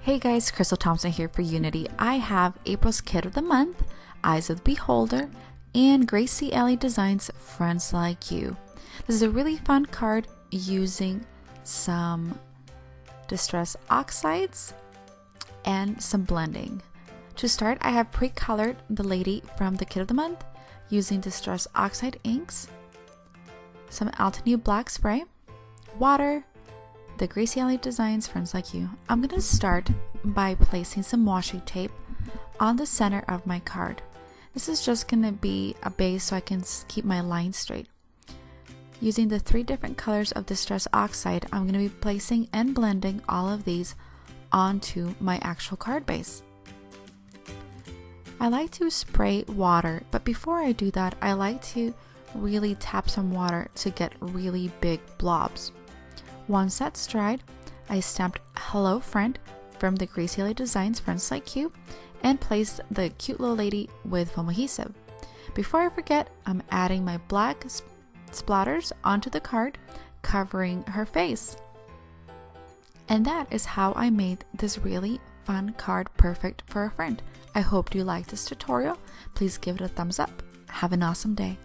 Hey guys, Crystal Thompson here for Unity. I have April's Kid of the Month, Eyes of the Beholder, and Gracie Alley Designs Friends Like You. This is a really fun card using some distress oxides and some blending. To start, I have pre-colored the lady from the Kid of the Month using distress oxide inks, some Altenew black spray, water, the Gracie Alley Designs Friends Like You. I'm going to start by placing some washi tape on the center of my card. This is just going to be a base so I can keep my lines straight. Using the 3 different colors of Distress Oxide, I'm going to be placing and blending all of these onto my actual card base. I like to spray water, but before I do that, I like to really tap some water to get really big blobs. Once that's dried, I stamped Hello Friend from the Gracie Alley Designs Friends Like You and placed the cute little lady with foam adhesive. Before I forget, I'm adding my black splatters onto the card, covering her face. And that is how I made this really fun card perfect for a friend. I hope you liked this tutorial. Please give it a thumbs up. Have an awesome day.